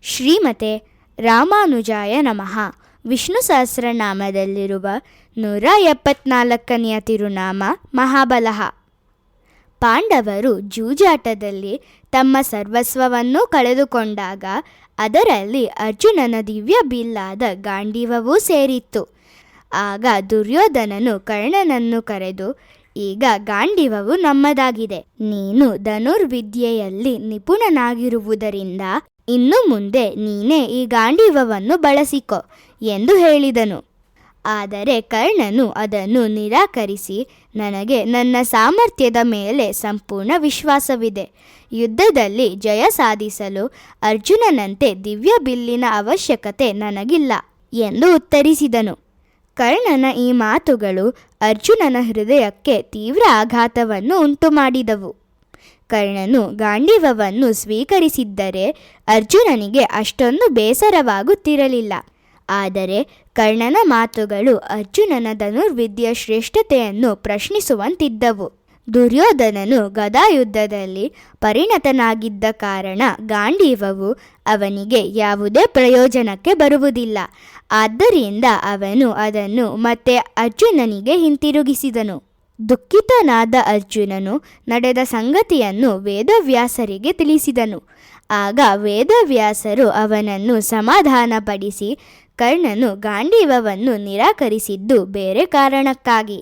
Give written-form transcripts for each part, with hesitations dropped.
ಶ್ರೀಮತೆ ರಾಮಾನುಜಾಯ ನಮಃ. ವಿಷ್ಣು ಸಹಸ್ರನಾಮದಲ್ಲಿರುವ 174ನೆಯ ತಿರುನಾಮ ಮಹಾಬಲಃ. ಪಾಂಡವರು ಜೂಜಾಟದಲ್ಲಿ ತಮ್ಮ ಸರ್ವಸ್ವವನ್ನು ಕಳೆದುಕೊಂಡಾಗ ಅದರಲ್ಲಿ ಅರ್ಜುನನ ದಿವ್ಯ ಬಿಲ್ಲಾದ ಗಾಂಡೀವವೂ ಸೇರಿತ್ತು. ಆಗ ದುರ್ಯೋಧನನು ಕರ್ಣನನ್ನು ಕರೆದು, ಈಗ ಗಾಂಡೀವವು ನಮ್ಮದಾಗಿದೆ. ನೀನು ಧನುರ್ವಿದ್ಯೆಯಲ್ಲಿ ನಿಪುಣನಾಗಿರುವುದರಿಂದ ಇನ್ನು ಮುಂದೆ ನೀನೇ ಈ ಗಾಂಡೀವವನ್ನು ಬಳಸಿಕೊ ಎಂದು ಹೇಳಿದನು. ಆದರೆ ಕರ್ಣನು ಅದನ್ನು ನಿರಾಕರಿಸಿ, ನನಗೆ ನನ್ನ ಸಾಮರ್ಥ್ಯದ ಮೇಲೆ ಸಂಪೂರ್ಣ ವಿಶ್ವಾಸವಿದೆ. ಯುದ್ಧದಲ್ಲಿ ಜಯ ಸಾಧಿಸಲು ಅರ್ಜುನನಂತೆ ದಿವ್ಯ ಬಿಲ್ಲಿನ ಅವಶ್ಯಕತೆ ನನಗಿಲ್ಲ ಎಂದು ಉತ್ತರಿಸಿದನು. ಕರ್ಣನ ಈ ಮಾತುಗಳು ಅರ್ಜುನನ ಹೃದಯಕ್ಕೆ ತೀವ್ರ ಆಘಾತವನ್ನು ಉಂಟುಮಾಡಿದವು. ಕರ್ಣನು ಗಾಂಡೀವವನ್ನು ಸ್ವೀಕರಿಸಿದ್ದರೆ ಅರ್ಜುನನಿಗೆ ಅಷ್ಟೊಂದು ಬೇಸರವಾಗುತ್ತಿರಲಿಲ್ಲ. ಆದರೆ ಕರ್ಣನ ಮಾತುಗಳು ಅರ್ಜುನನ ಧನುರ್ವಿದ್ಯೆಯ ಶ್ರೇಷ್ಠತೆಯನ್ನು ಪ್ರಶ್ನಿಸುವಂತಿದ್ದವು. ದುರ್ಯೋಧನನು ಗದಾಯುದ್ಧದಲ್ಲಿ ಪರಿಣತನಾಗಿದ್ದ ಕಾರಣ ಗಾಂಡೀವವು ಅವನಿಗೆ ಯಾವುದೇ ಪ್ರಯೋಜನಕ್ಕೆ ಬರುವುದಿಲ್ಲ. ಆದ್ದರಿಂದ ಅವನು ಅದನ್ನು ಮತ್ತೆ ಅರ್ಜುನನಿಗೆ ಹಿಂತಿರುಗಿಸಿದನು. ದುಃಖಿತನಾದ ಅರ್ಜುನನು ನಡೆದ ಸಂಗತಿಯನ್ನು ವೇದವ್ಯಾಸರಿಗೆ ತಿಳಿಸಿದನು. ಆಗ ವೇದವ್ಯಾಸರು ಅವನನ್ನು ಸಮಾಧಾನಪಡಿಸಿ, ಕರ್ಣನು ಗಾಂಡೀವವನ್ನು ನಿರಾಕರಿಸಿದ್ದು ಬೇರೆ ಕಾರಣಕ್ಕಾಗಿ.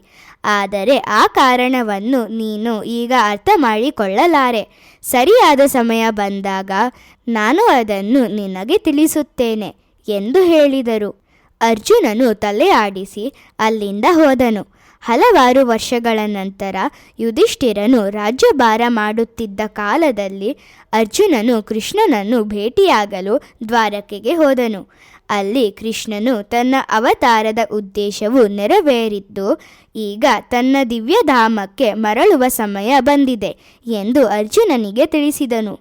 ಆದರೆ ಆ ಕಾರಣವನ್ನು ನೀನು ಈಗ ಅರ್ಥ ಮಾಡಿಕೊಳ್ಳಲಾರೆ. ಸರಿಯಾದ ಸಮಯ ಬಂದಾಗ ನಾನು ಅದನ್ನು ನಿನಗೆ ತಿಳಿಸುತ್ತೇನೆ ಎಂದು ಹೇಳಿದರು. ಅರ್ಜುನನು ತಲೆ ಆಡಿಸಿ ಅಲ್ಲಿಂದ ಹೋದನು. ಹಲವಾರು ವರ್ಷಗಳ ನಂತರ ಯುಧಿಷ್ಠಿರನು ರಾಜ್ಯಭಾರ ಮಾಡುತ್ತಿದ್ದ ಕಾಲದಲ್ಲಿ ಅರ್ಜುನನು ಕೃಷ್ಣನನ್ನು ಭೇಟಿಯಾಗಲು ದ್ವಾರಕೆಗೆ ಹೋದನು. ಅಲ್ಲಿ ಕೃಷ್ಣನು ತನ್ನ ಅವತಾರದ ಉದ್ದೇಶವು ನೆರವೇರಿದ್ದು ಈಗ ತನ್ನ ದಿವ್ಯಧಾಮಕ್ಕೆ ಮರಳುವ ಸಮಯ ಬಂದಿದೆ ಎಂದು ಅರ್ಜುನನಿಗೆ ತಿಳಿಸಿದನು.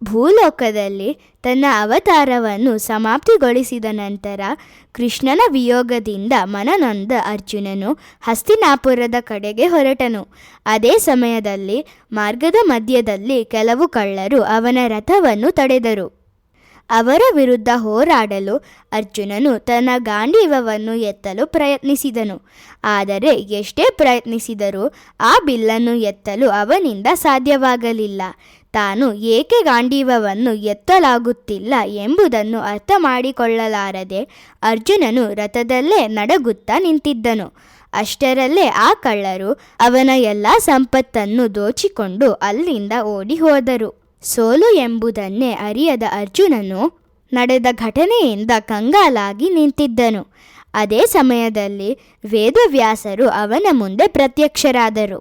ಭೂಲೋಕದಲ್ಲಿ ತನ್ನ ಅವತಾರವನ್ನು ಸಮಾಪ್ತಿಗೊಳಿಸಿದ ನಂತರ ಕೃಷ್ಣನ ವಿಯೋಗದಿಂದ ಮನನೊಂದ ಅರ್ಜುನನು ಹಸ್ತಿನಾಪುರದ ಕಡೆಗೆ ಹೊರಟನು. ಅದೇ ಸಮಯದಲ್ಲಿ ಮಾರ್ಗದ ಮಧ್ಯದಲ್ಲಿ ಕೆಲವು ಕಳ್ಳರು ಅವನ ರಥವನ್ನು ತಡೆದರು. ಅವರ ವಿರುದ್ಧ ಹೋರಾಡಲು ಅರ್ಜುನನು ತನ್ನ ಗಾಂಡೀವವನ್ನು ಎತ್ತಲು ಪ್ರಯತ್ನಿಸಿದನು. ಆದರೆ ಎಷ್ಟೇ ಪ್ರಯತ್ನಿಸಿದರೂ ಆ ಬಿಲ್ಲನ್ನು ಎತ್ತಲು ಅವನಿಂದ ಸಾಧ್ಯವಾಗಲಿಲ್ಲ. ತಾನು ಏಕೆ ಗಾಂಡೀವವನ್ನು ಎತ್ತಲಾಗುತ್ತಿಲ್ಲ ಎಂಬುದನ್ನು ಅರ್ಥ ಮಾಡಿಕೊಳ್ಳಲಾರದೆ ಅರ್ಜುನನು ರಥದಲ್ಲೇ ನಡಗುತ್ತಾ ನಿಂತಿದ್ದನು. ಅಷ್ಟರಲ್ಲೇ ಆ ಕಳ್ಳರು ಅವನ ಎಲ್ಲ ಸಂಪತ್ತನ್ನು ದೋಚಿಕೊಂಡು ಅಲ್ಲಿಂದ ಓಡಿ ಹೋದರು. ಸೋಲು ಎಂಬುದನ್ನೇ ಅರಿಯದ ಅರ್ಜುನನು ನಡೆದ ಘಟನೆಯಿಂದ ಕಂಗಾಲಾಗಿ ನಿಂತಿದ್ದನು. ಅದೇ ಸಮಯದಲ್ಲಿ ವೇದವ್ಯಾಸರು ಅವನ ಮುಂದೆ ಪ್ರತ್ಯಕ್ಷರಾದರು.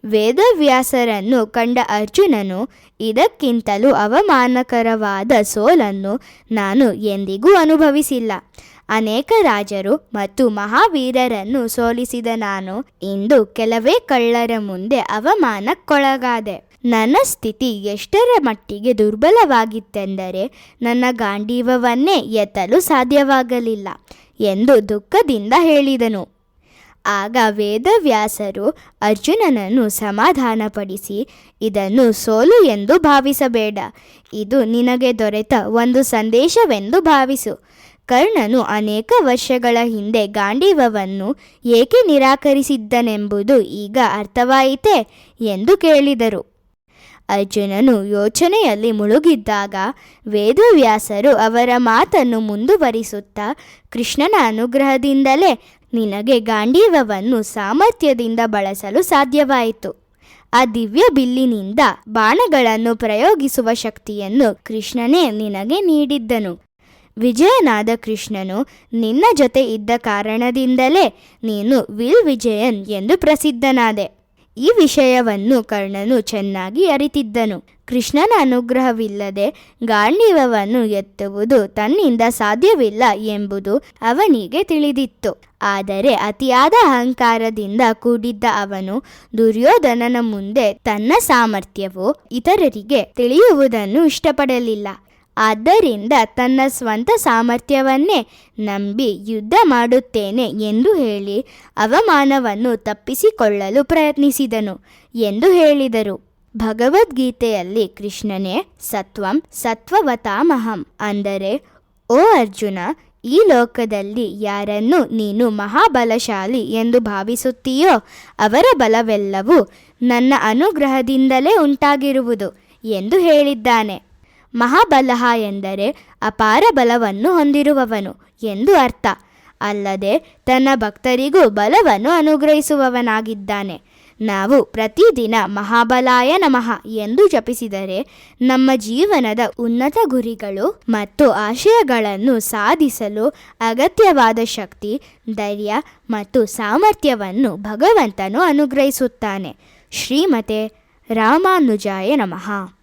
ವೇದವ್ಯಾಸರನ್ನು ಕಂಡ ಅರ್ಜುನನು, ಇದಕ್ಕಿಂತಲೂ ಅವಮಾನಕರವಾದ ಸೋಲನ್ನು ನಾನು ಎಂದಿಗೂ ಅನುಭವಿಸಿಲ್ಲ. ಅನೇಕ ರಾಜರು ಮತ್ತು ಮಹಾವೀರರನ್ನು ಸೋಲಿಸಿದ ನಾನು ಇಂದು ಕೆಲವೇ ಕಳ್ಳರ ಮುಂದೆ ಅವಮಾನಕ್ಕೊಳಗಾದೆ. ನನ್ನ ಸ್ಥಿತಿ ಎಷ್ಟರ ಮಟ್ಟಿಗೆ ದುರ್ಬಲವಾಗಿತ್ತೆಂದರೆ ನನ್ನ ಗಾಂಡೀವವನ್ನೇ ಎತ್ತಲು ಸಾಧ್ಯವಾಗಲಿಲ್ಲ ಎಂದು ದುಃಖದಿಂದ ಹೇಳಿದನು. ಆಗ ವೇದವ್ಯಾಸರು ಅರ್ಜುನನನ್ನು ಸಮಾಧಾನಪಡಿಸಿ, ಇದನ್ನು ಸೋಲು ಎಂದು ಭಾವಿಸಬೇಡ. ಇದು ನಿನಗೆ ದೊರೆತ ಒಂದು ಸಂದೇಶವೆಂದು ಭಾವಿಸು. ಕರ್ಣನು ಅನೇಕ ವರ್ಷಗಳ ಹಿಂದೆ ಗಾಂಡೀವವನ್ನು ಏಕೆ ನಿರಾಕರಿಸಿದ್ದನೆಂಬುದು ಈಗ ಅರ್ಥವಾಯಿತೇ ಎಂದು ಕೇಳಿದರು. ಅರ್ಜುನನು ಯೋಚನೆಯಲ್ಲಿ ಮುಳುಗಿದ್ದಾಗ ವೇದವ್ಯಾಸರು ಅವರ ಮಾತನ್ನು ಮುಂದುವರಿಸುತ್ತಾ, ಕೃಷ್ಣನ ಅನುಗ್ರಹದಿಂದಲೇ ನಿನಗೆ ಗಾಂಡೀವವನ್ನು ಸಾಮರ್ಥ್ಯದಿಂದ ಬಳಸಲು ಸಾಧ್ಯವಾಯಿತು. ಆ ದಿವ್ಯ ಬಿಲ್ಲಿನಿಂದ ಬಾಣಗಳನ್ನು ಪ್ರಯೋಗಿಸುವ ಶಕ್ತಿಯನ್ನು ಕೃಷ್ಣನೇ ನಿನಗೆ ನೀಡಿದ್ದನು. ವಿಜಯನಾದ ಕೃಷ್ಣನು ನಿನ್ನ ಜೊತೆ ಇದ್ದ ಕಾರಣದಿಂದಲೇ ನೀನು ವಿಲ್ ವಿಜಯನ್ ಎಂದು ಪ್ರಸಿದ್ಧನಾದೆ. ಈ ವಿಷಯವನ್ನು ಕರ್ಣನು ಚೆನ್ನಾಗಿ ಅರಿತಿದ್ದನು. ಕೃಷ್ಣನ ಅನುಗ್ರಹವಿಲ್ಲದೆ ಗಾಂಡೀವವನ್ನು ಎತ್ತುವುದು ತನ್ನಿಂದ ಸಾಧ್ಯವಿಲ್ಲ ಎಂಬುದು ಅವನಿಗೆ ತಿಳಿದಿತ್ತು. ಆದರೆ ಅತಿಯಾದ ಅಹಂಕಾರದಿಂದ ಕೂಡಿದ್ದ ಅವನು ದುರ್ಯೋಧನನ ಮುಂದೆ ತನ್ನ ಸಾಮರ್ಥ್ಯವು ಇತರರಿಗೆ ತಿಳಿಯುವುದನ್ನು ಇಷ್ಟಪಡಲಿಲ್ಲ. ಆದ್ದರಿಂದ ತನ್ನ ಸ್ವಂತ ಸಾಮರ್ಥ್ಯವನ್ನೇ ನಂಬಿ ಯುದ್ಧ ಮಾಡುತ್ತೇನೆ ಎಂದು ಹೇಳಿ ಅವಮಾನವನ್ನು ತಪ್ಪಿಸಿಕೊಳ್ಳಲು ಪ್ರಯತ್ನಿಸಿದನು ಎಂದು ಹೇಳಿದರು. ಭಗವದ್ಗೀತೆಯಲ್ಲಿ ಕೃಷ್ಣನೇ ಸತ್ವಂ ಸತ್ವವತಾಮಹಂ ಅಂದರೆ, ಓ ಅರ್ಜುನ, ಈ ಲೋಕದಲ್ಲಿ ಯಾರನ್ನು ನೀನು ಮಹಾಬಲಶಾಲಿ ಎಂದು ಭಾವಿಸುತ್ತೀಯೋ ಅವರ ಬಲವೆಲ್ಲವೂ ನನ್ನ ಅನುಗ್ರಹದಿಂದಲೇ ಉಂಟಾಗಿರುವುದು ಎಂದು ಹೇಳಿದ್ದಾನೆ. ಮಹಾಬಲಃ ಎಂದರೆ ಅಪಾರ ಬಲವನ್ನು ಹೊಂದಿರುವವನು ಎಂದು ಅರ್ಥ. ಅಲ್ಲದೆ ತನ್ನ ಭಕ್ತರಿಗೂ ಬಲವನ್ನು ಅನುಗ್ರಹಿಸುವವನಾಗಿದ್ದಾನೆ. ನಾವು ಪ್ರತಿದಿನ ಮಹಾಬಲಾಯ ನಮಃ ಎಂದು ಜಪಿಸಿದರೆ ನಮ್ಮ ಜೀವನದ ಉನ್ನತ ಗುರಿಗಳು ಮತ್ತು ಆಶಯಗಳನ್ನು ಸಾಧಿಸಲು ಅಗತ್ಯವಾದ ಶಕ್ತಿ, ಧೈರ್ಯ ಮತ್ತು ಸಾಮರ್ಥ್ಯವನ್ನು ಭಗವಂತನು ಅನುಗ್ರಹಿಸುತ್ತಾನೆ. ಶ್ರೀಮತೆ ರಾಮಾನುಜಾಯ ನಮಃ.